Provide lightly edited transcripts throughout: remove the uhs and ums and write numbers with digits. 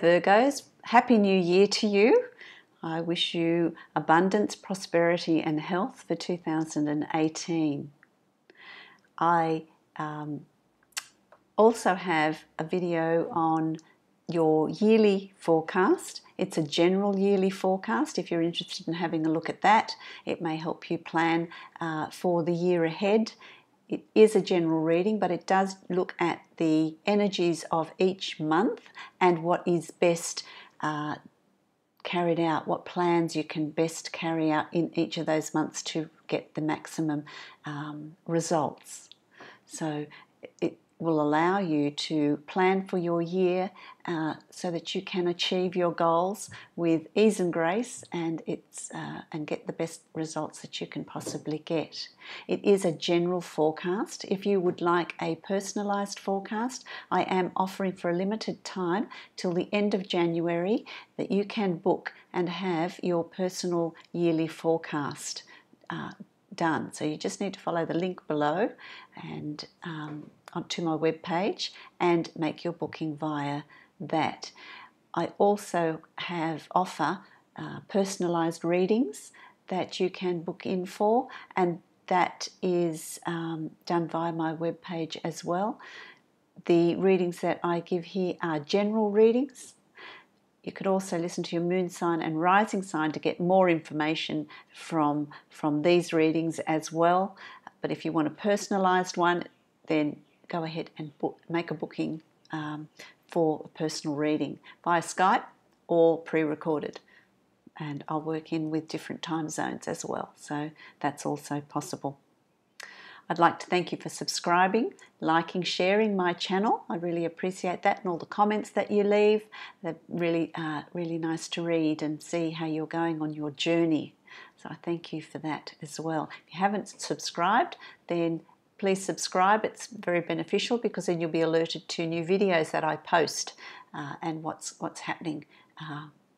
Virgos, Happy New Year to you. I wish you abundance, prosperity and health for 2018. I also have a video on your yearly forecast. It's a general yearly forecast. If you're interested in having a look at that, it may help you plan for the year ahead. It is a general reading, but it does look at the energies of each month and what is best carried out, what plans you can best carry out in each of those months to get the maximum results. So it will allow you to plan for your year so that you can achieve your goals with ease and grace and get the best results that you can possibly get. It is a general forecast. If you would like a personalised forecast, I am offering for a limited time till the end of January that you can book and have your personal yearly forecast done. So you just need to follow the link below and onto my webpage and make your booking via that. I also offer personalised readings that you can book in for, and that is done via my webpage as well. The readings that I give here are general readings. You could also listen to your moon sign and rising sign to get more information from these readings as well. But if you want a personalised one, then go ahead and make a booking for a personal reading via Skype or pre-recorded. And I'll work in with different time zones as well, so that's also possible. I'd like to thank you for subscribing, liking, sharing my channel. I really appreciate that, and all the comments that you leave. They're really nice to read and see how you're going on your journey. So I thank you for that as well. If you haven't subscribed, then please subscribe. It's very beneficial because then you'll be alerted to new videos that I post and what's happening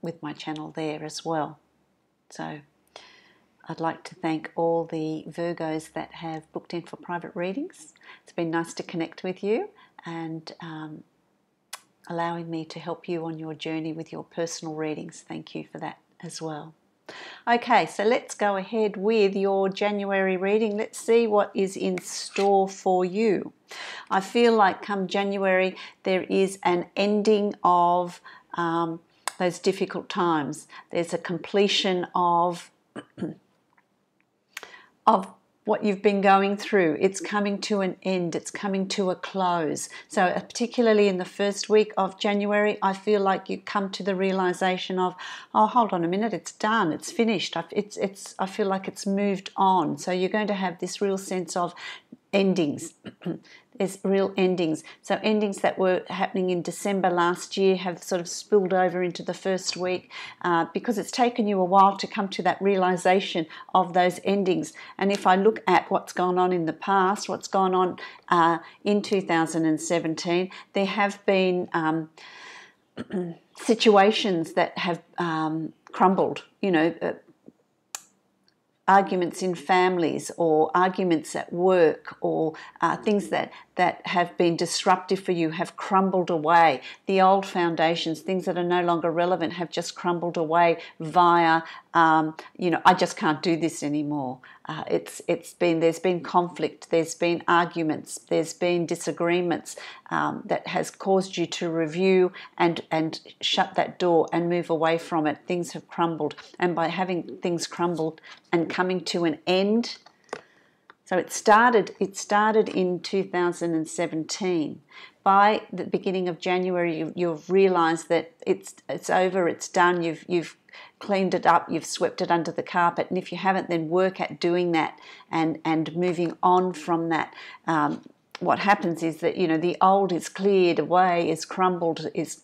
with my channel there as well. So I'd like to thank all the Virgos that have booked in for private readings. It's been nice to connect with you and allowing me to help you on your journey with your personal readings. Thank you for that as well. Okay, so let's go ahead with your January reading. Let's see what is in store for you. I feel like come January there is an ending of those difficult times. There's a completion of what you've been going through. It's coming to an end. It's coming to a close. So particularly in the first week of January, I feel like you come to the realization of, oh, hold on a minute, it's done, it's finished. I feel like it's moved on. So you're going to have this real sense of endings. There's real endings. So endings that were happening in December last year have sort of spilled over into the first week because it's taken you a while to come to that realization of those endings. And if I look at what's gone on in the past, what's gone on in 2017, there have been situations that have crumbled, you know, arguments in families or arguments at work or things that have been disruptive for you have crumbled away. The old foundations, things that are no longer relevant, have just crumbled away via, you know, I just can't do this anymore. There's been conflict, there's been arguments, there's been disagreements that has caused you to review and shut that door and move away from it. Things have crumbled, and by having things crumbled and coming to an end, so it started in 2017. By the beginning of January, you've realised that it's over, it's done. You've cleaned it up, you've swept it under the carpet, and if you haven't, then work at doing that and moving on from that. What happens is that, you know, the old is cleared away, is crumbled, is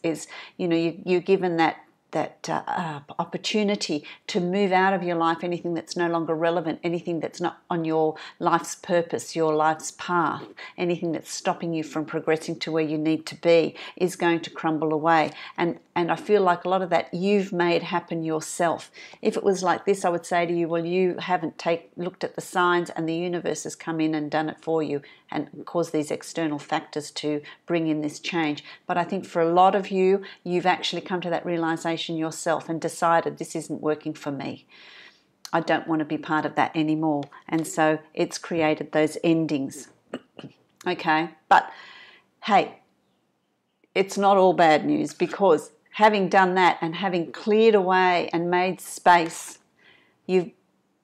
you know, you're given that opportunity to move out of your life anything that's no longer relevant, anything that's not on your life's purpose, your life's path, anything that's stopping you from progressing to where you need to be is going to crumble away. And I feel like a lot of that you've made happen yourself. If it was like this, I would say to you, well, you haven't looked at the signs, and the universe has come in and done it for you and caused these external factors to bring in this change. But I think for a lot of you, you've actually come to that realization yourself and decided this isn't working for me. I don't want to be part of that anymore. And so it's created those endings. Okay, but hey, it's not all bad news, because having done that and having cleared away and made space, you've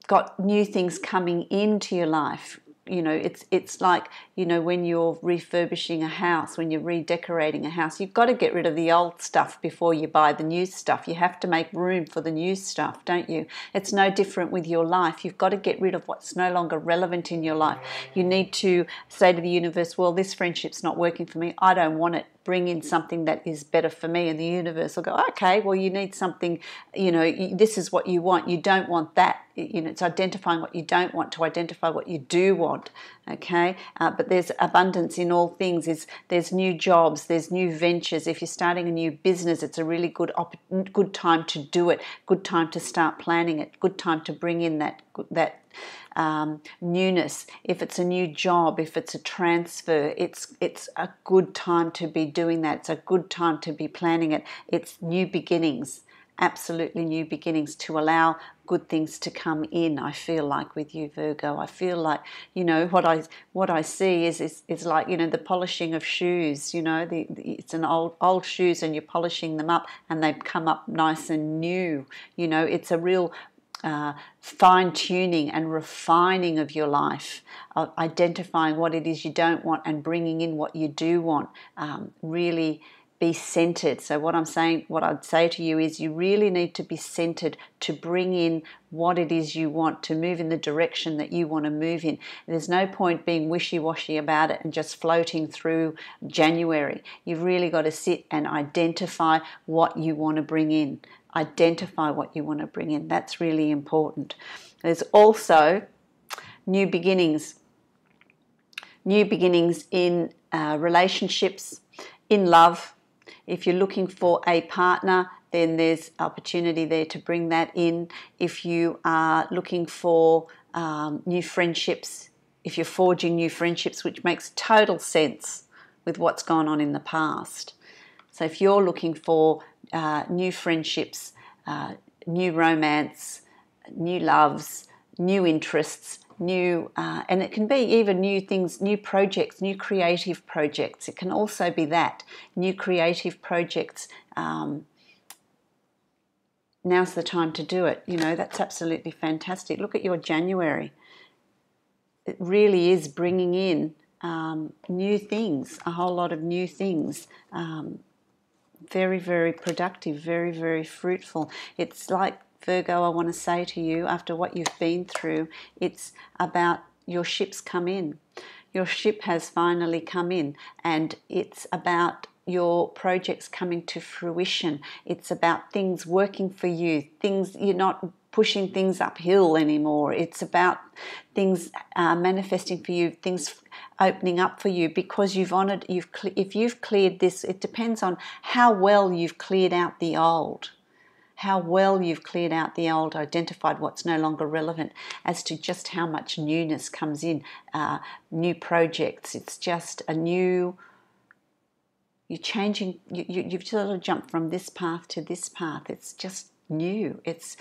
got new things coming into your life. You know, it's like, you know, when you're refurbishing a house, when you're redecorating a house, you've got to get rid of the old stuff before you buy the new stuff. You have to make room for the new stuff, don't you? It's no different with your life. You've got to get rid of what's no longer relevant in your life. You need to say to the universe, well, this friendship's not working for me. I don't want it. Bring in something that is better for me, and the universe will go, okay, well, you need something, you know, this is what you want. You don't want that. You know, it's identifying what you don't want to identify what you do want, okay? But there's abundance in all things. There's new jobs, there's new ventures. If you're starting a new business, it's a really good time to do it, good time to start planning it, good time to bring in that newness. If it's a new job, if it's a transfer, it's a good time to be doing that. It's a good time to be planning it. It's new beginnings, absolutely new beginnings, to allow good things to come in. I feel like with you, Virgo, I feel like, you know, what I see is like, you know, the polishing of shoes. You know, it's an old shoes, and you're polishing them up, and they've come up nice and new. You know, it's a real fine-tuning and refining of your life, of identifying what it is you don't want and bringing in what you do want. Really be centered. So what I'd say to you is, you really need to be centered to bring in what it is you want, to move in the direction that you want to move in. There's no point being wishy-washy about it and just floating through January. You've really got to sit and identify what you want to bring in. Identify what you want to bring in. That's really important. There's also new beginnings. New beginnings in relationships, in love. If you're looking for a partner, then there's opportunity there to bring that in. If you are looking for new friendships, if you're forging new friendships, which makes total sense with what's gone on in the past. So if you're looking for new friendships, new romance, new loves, new interests, new, and it can be even new things, new projects, new creative projects. It can also be that, new creative projects. Now's the time to do it. You know, that's absolutely fantastic. Look at your January. It really is bringing in new things, a whole lot of new things. Very, very productive, very, very fruitful. It's like, Virgo, I want to say to you, after what you've been through, it's about your ship's come in. Your ship has finally come in, and it's about your projects coming to fruition. It's about things working for you, things, you're not pushing things uphill anymore. It's about things manifesting for you, things opening up for you, because you've honored, if you've cleared this, it depends on how well you've cleared out the old. How well you've cleared out the old, identified what's no longer relevant, as to just how much newness comes in, new projects. It's just a new, you're changing, you've sort of jumped from this path to this path. It's just new. It's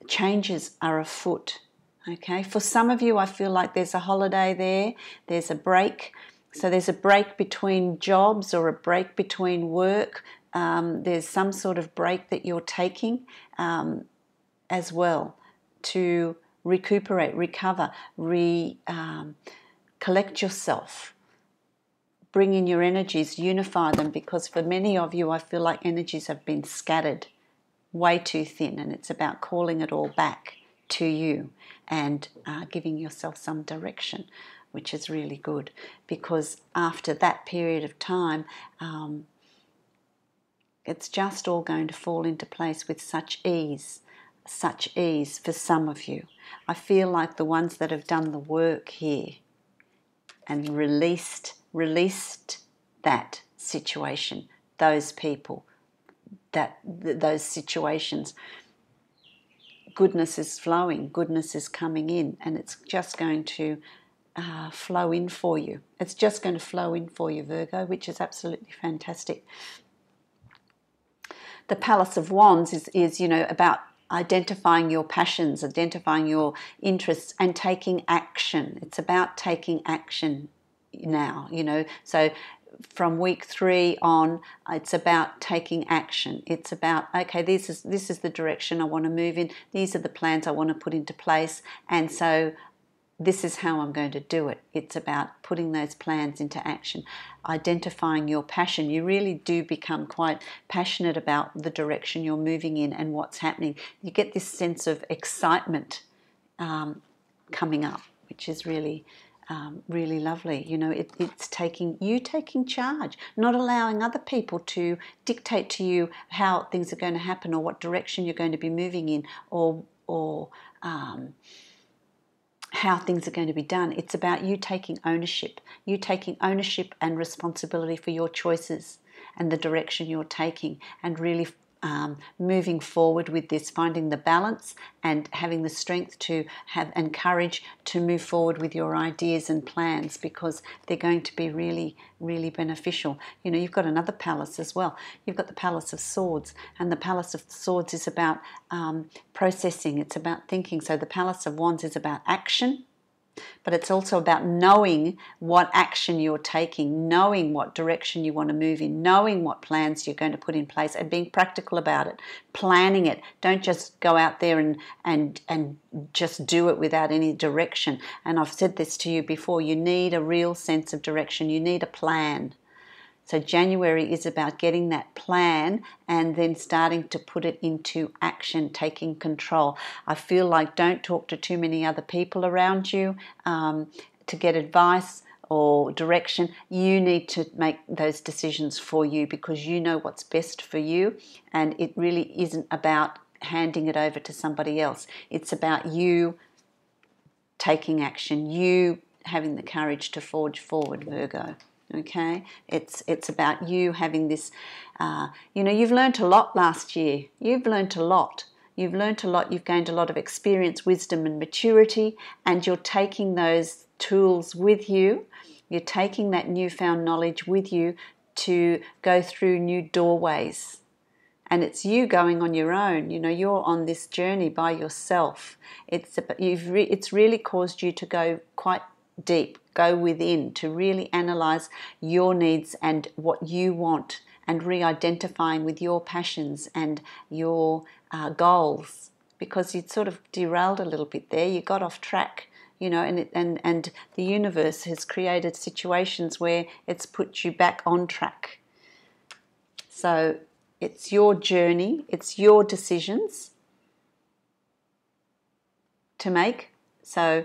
changes are afoot. Okay, for some of you, I feel like there's a holiday there, there's a break. So there's a break between jobs, or a break between work. There's some sort of break that you're taking as well, to recuperate, recover, collect yourself, bring in your energies, unify them, because for many of you, I feel like energies have been scattered way too thin, and it's about calling it all back to you and giving yourself some direction, which is really good, because after that period of time, It's just all going to fall into place with such ease for some of you. I feel like the ones that have done the work here and released that situation, those people, those situations, goodness is flowing, goodness is coming in, and it's just going to flow in for you. It's just going to flow in for you, Virgo, which is absolutely fantastic. The Palace of Wands is about identifying your passions, identifying your interests, and taking action. It's about taking action now, So from week 3 on, it's about taking action. It's about, okay, this is the direction I want to move in. These are the plans I want to put into place, and so this is how I'm going to do it. It's about putting those plans into action, identifying your passion. You really do become quite passionate about the direction you're moving in and what's happening. You get this sense of excitement coming up, which is really really lovely. It's taking charge, not allowing other people to dictate to you how things are going to happen or what direction you're going to be moving in, or how things are going to be done. It's about you taking ownership and responsibility for your choices and the direction you're taking, and really moving forward with this, finding the balance and having the strength to have and courage to move forward with your ideas and plans, because they're going to be really, really beneficial. You've got another palace as well. You've got the Palace of Swords, and the Palace of Swords is about processing. It's about thinking. So the Palace of Wands is about action, but it's also about knowing what action you're taking, knowing what direction you want to move in, knowing what plans you're going to put in place, and being practical about it, planning it. Don't just go out there and just do it without any direction. And I've said this to you before, you need a real sense of direction. You need a plan. So January is about getting that plan and then starting to put it into action, taking control. I feel like don't talk to too many other people around you to get advice or direction. You need to make those decisions for you, because you know what's best for you, and it really isn't about handing it over to somebody else. It's about you taking action, you having the courage to forge forward, Virgo. Okay, it's about you having this. You've learnt a lot last year. You've learnt a lot. You've gained a lot of experience, wisdom, and maturity, and you're taking those tools with you. You're taking that newfound knowledge with you to go through new doorways. And it's you going on your own. You're on this journey by yourself. It's really caused you to go quite deep, go within, to really analyze your needs and what you want, and re-identifying with your passions and your goals, because you'd sort of derailed a little bit there. You got off track, and the universe has created situations where it's put you back on track. So it's your journey, it's your decisions to make. So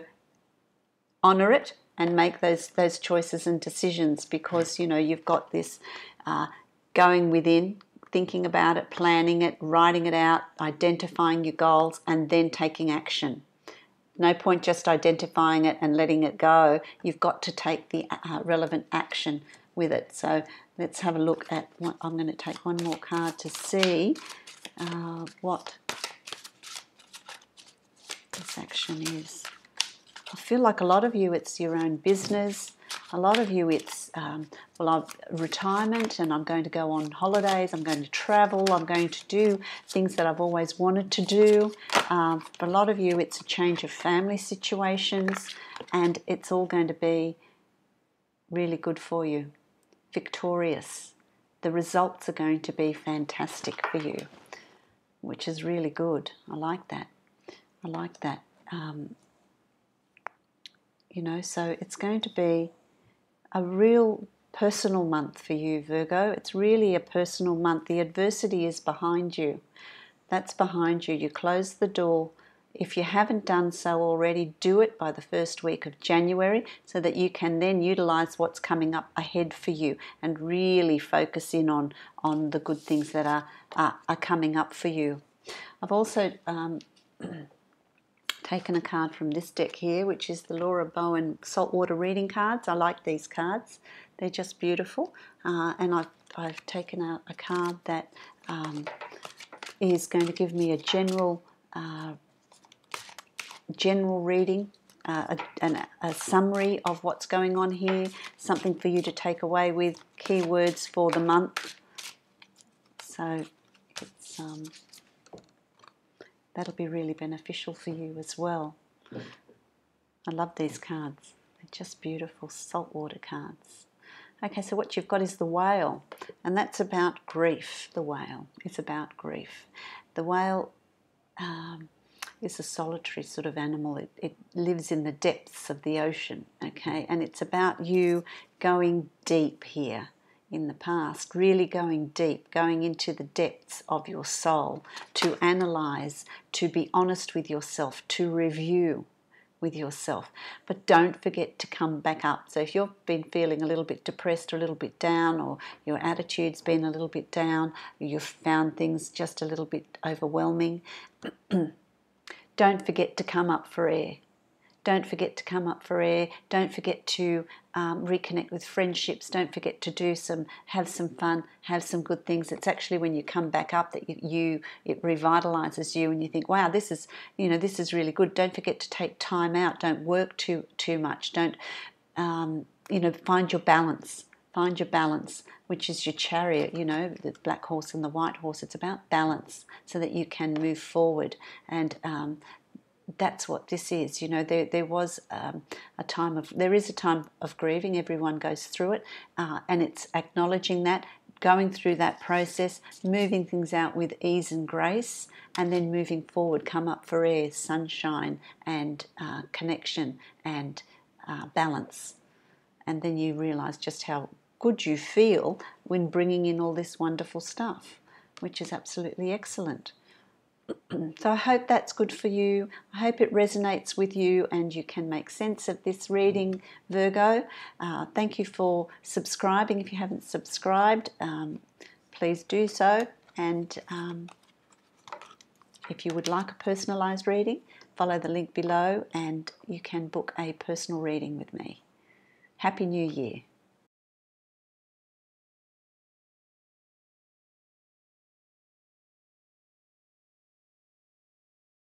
honor it and make those choices and decisions, because you've got this going within, thinking about it, planning it, writing it out, identifying your goals, and then taking action. No point just identifying it and letting it go. You've got to take the relevant action with it. So let's have a look at what I'm going to take one more card to see what this action is. I feel like a lot of you, it's your own business. A lot of you, it's retirement, and I'm going to go on holidays, I'm going to travel, I'm going to do things that I've always wanted to do. For a lot of you, it's a change of family situations, and it's all going to be really good for you, victorious. The results are going to be fantastic for you, which is really good. I like that. So it's going to be a real personal month for you, Virgo. It's really a personal month. The adversity is behind you. That's behind you. You close the door If you haven't done so already, do it by the first week of January so that you can then utilize what's coming up ahead for you and really focus in on the good things that are coming up for you. I've also taken a card from this deck here, which is the Laura Bowen Saltwater Reading cards. I like these cards. They're just beautiful. And I've taken out a card that is going to give me a general reading, a summary of what's going on here, something for you to take away with, keywords for the month. So it's, that'll be really beneficial for you as well. I love these cards. They're just beautiful saltwater cards. Okay, so what you've got is the whale, and that's about grief. The whale is about grief. The whale is a solitary sort of animal. It lives in the depths of the ocean, okay? And it's about you going deep here in the past, really going deep, going into the depths of your soul, to analyze, to be honest with yourself, to review with yourself. But don't forget to come back up. So if you've been feeling a little bit depressed or a little bit down, or your attitude's been a little bit down, or you've found things just a little bit overwhelming, don't forget to come up for air. Don't forget to come up for air. Don't forget to reconnect with friendships. Don't forget to have some fun, have some good things. It's actually when you come back up that it revitalizes you, and you think, wow, this is really good. Don't forget to take time out. Don't work too much. Don't find your balance. Find your balance, which is your chariot, the black horse and the white horse. It's about balance so that you can move forward. And that's what this is. There is a time of grieving. Everyone goes through it, and it's acknowledging that, going through that process, moving things out with ease and grace, and then moving forward. Come up for air, sunshine, and connection, and balance. And then you realize just how good you feel when bringing in all this wonderful stuff, which is absolutely excellent. So I hope that's good for you. I hope it resonates with you and you can make sense of this reading, Virgo. Thank you for subscribing. If you haven't subscribed, please do so. And if you would like a personalised reading, follow the link below and you can book a personal reading with me. Happy New Year.